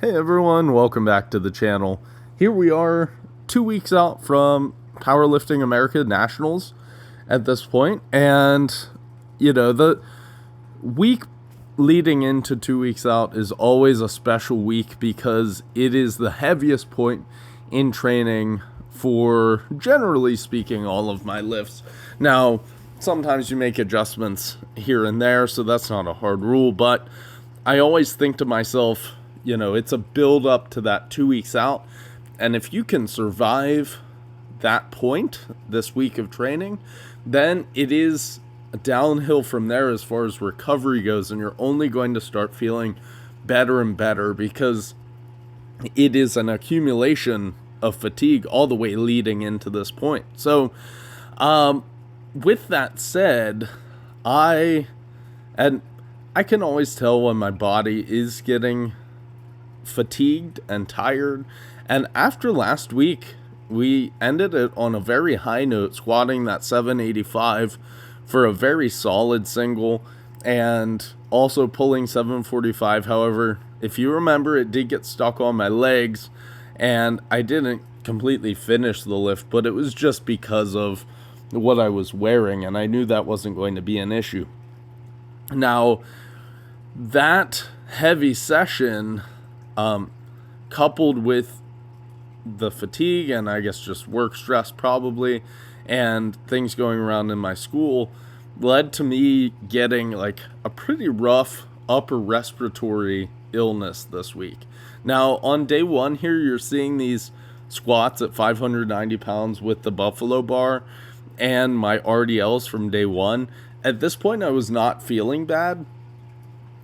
Hey everyone, welcome back to the channel. Here we are 2 weeks out from Powerlifting America Nationals at this point, and the week leading into 2 weeks out is always a special week because it is the heaviest point in training for, generally speaking, all of my lifts. Now, sometimes you make adjustments here and there, so that's not a hard rule, but I always think to myself, it's a build up to that 2 weeks out. And if you can survive that point, this week of training, then it is downhill from there as far as recovery goes. And you're only going to start feeling better and better because it is an accumulation of fatigue all the way leading into this point. So, with that said, I can always tell when my body is getting fatigued and tired. And after last week, we ended it on a very high note, squatting that 785 for a very solid single and also pulling 745. However, if you remember, it did get stuck on my legs and I didn't completely finish the lift, but it was just because of what I was wearing, and I knew that wasn't going to be an issue. Now, that heavy session, coupled with the fatigue and I guess just work stress probably and things going around in my school, led to me getting like a pretty rough upper respiratory illness this week. Now, on day one here, you're seeing these squats at 590 pounds with the buffalo bar and my RDLs from day one. At this point, I was not feeling bad.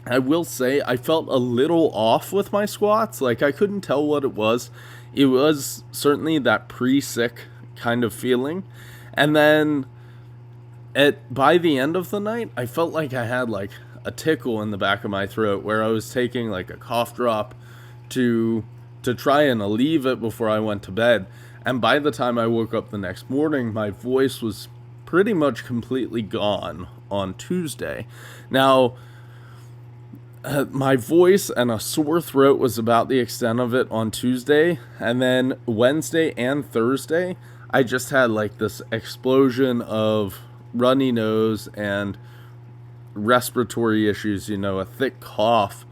I will say I felt a little off with my squats. Like, I couldn't tell what it was. It was certainly that pre-sick kind of feeling. And then by the end of the night, I felt like I had like a tickle in the back of my throat where I was taking like a cough drop to try and alleviate it before I went to bed. And by the time I woke up the next morning, my voice was pretty much completely gone on Tuesday. Now, my voice and a sore throat was about the extent of it on Tuesday. And then Wednesday and Thursday, I just had like this explosion of runny nose and respiratory issues, a thick cough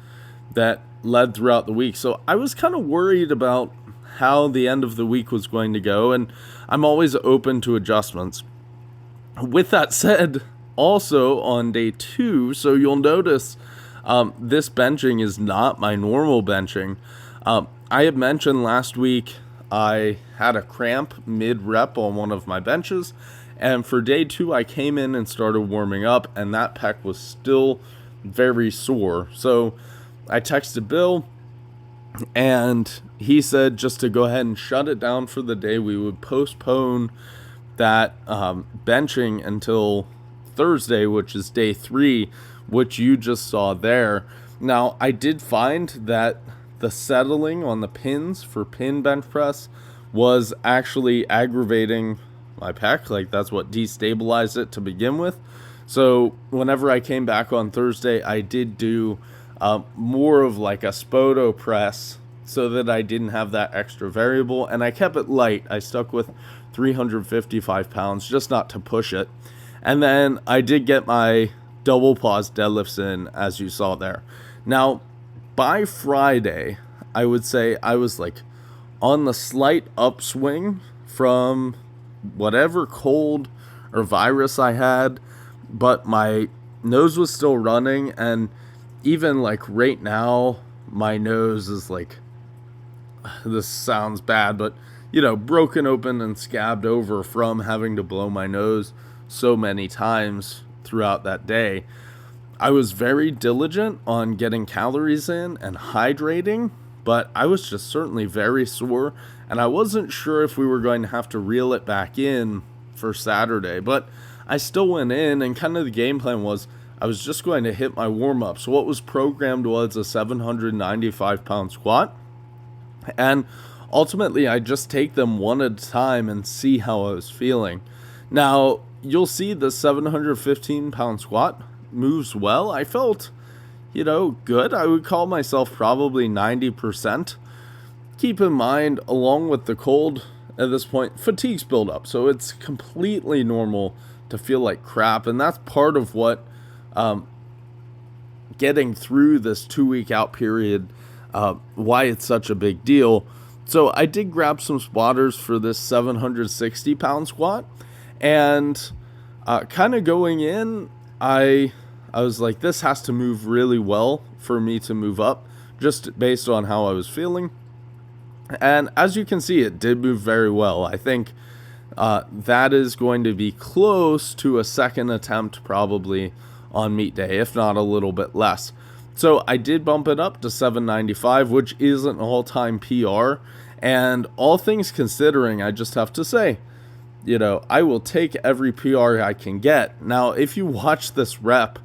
that led throughout the week. So I was kind of worried about how the end of the week was going to go, and I'm always open to adjustments. With that said, also on day 2, so you'll notice this benching is not my normal benching. I had mentioned last week I had a cramp mid-rep on one of my benches, and for day 2 I came in and started warming up, and that pec was still very sore. So I texted Bill, and he said just to go ahead and shut it down for the day. We would postpone that benching until Thursday, which is day 3, which you just saw there. Now, I did find that the settling on the pins for pin bench press was actually aggravating my pec. Like, that's what destabilized it to begin with. So whenever I came back on Thursday, I did do more of like a Spoto press so that I didn't have that extra variable, and I kept it light. I stuck with 355 pounds just not to push it. And then I did get my double pause deadlifts in, as you saw there. Now, by Friday, I would say I was like on the slight upswing from whatever cold or virus I had, but my nose was still running, and even like right now, my nose is like, this sounds bad, but broken open and scabbed over from having to blow my nose so many times throughout that day. I was very diligent on getting calories in and hydrating, but I was just certainly very sore, and I wasn't sure if we were going to have to reel it back in for Saturday, but I still went in, and kind of the game plan was I was just going to hit my warm-up. So what was programmed was a 795 pound squat, and ultimately I just take them one at a time and see how I was feeling. Now, you'll see the 715 pound squat moves well. I felt good. I would call myself probably 90%. Keep in mind, along with the cold at this point, fatigue's build up. So it's completely normal to feel like crap. And that's part of what getting through this 2-week out period, why it's such a big deal. So I did grab some spotters for this 760 pound squat, and kind of going in, I was like, this has to move really well for me to move up, just based on how I was feeling. And as you can see, it did move very well. I think that is going to be close to a second attempt probably on meet day, if not a little bit less. So I did bump it up to 795, which is an all-time PR. And all things considering, I just have to say, I will take every PR I can get. Now, if you watch this rep,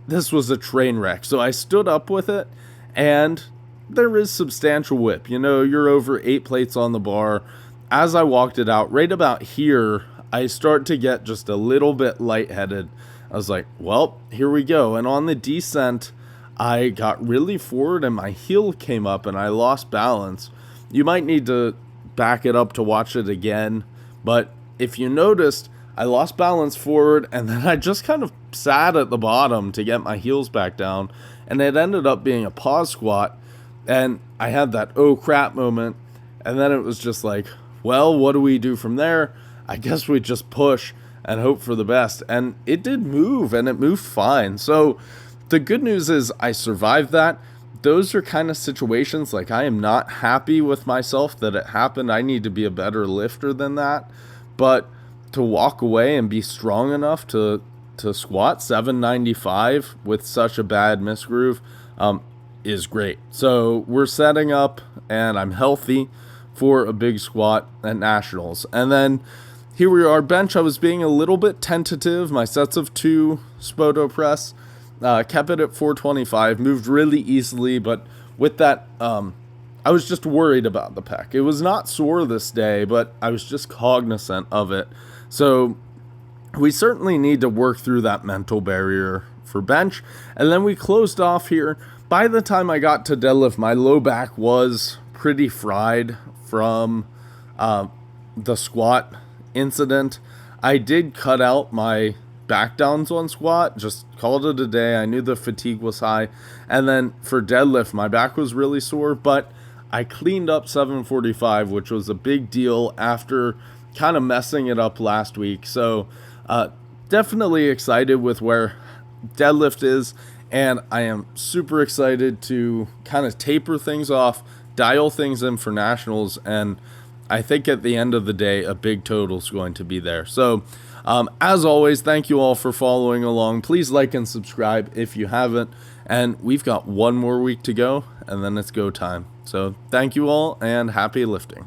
this was a train wreck. So I stood up with it, and there is substantial whip. You're over 8 plates on the bar. As I walked it out, right about here, I start to get just a little bit lightheaded. I was like, well, here we go. And on the descent, I got really forward and my heel came up and I lost balance. You might need to back it up to watch it again. But if you noticed, I lost balance forward and then I just kind of sat at the bottom to get my heels back down. And it ended up being a pause squat. And I had that oh crap moment. And then it was just like, well, what do we do from there? I guess we just push and hope for the best. And it did move, and it moved fine. So the good news is I survived that. Those are kind of situations like I am not happy with myself that it happened. I need to be a better lifter than that. But to walk away and be strong enough to squat 795 with such a bad misgroove is great. So we're setting up, and I'm healthy for a big squat at Nationals. And then here we are, bench. I was being a little bit tentative. My sets of 2 Spoto press, kept it at 425, moved really easily, but with that, I was just worried about the pec. It was not sore this day, but I was just cognizant of it. So we certainly need to work through that mental barrier for bench. And then we closed off here. By the time I got to deadlift, my low back was pretty fried from the squat incident. I did cut out my back downs on squat, just called it a day. I knew the fatigue was high. And then for deadlift, my back was really sore, but I cleaned up 745, which was a big deal after kind of messing it up last week. So definitely excited with where deadlift is, and I am super excited to kind of taper things off, dial things in for Nationals, and I think at the end of the day, a big total is going to be there. So, as always, thank you all for following along. Please like and subscribe if you haven't. And we've got one more week to go, and then it's go time. So, thank you all, and happy lifting.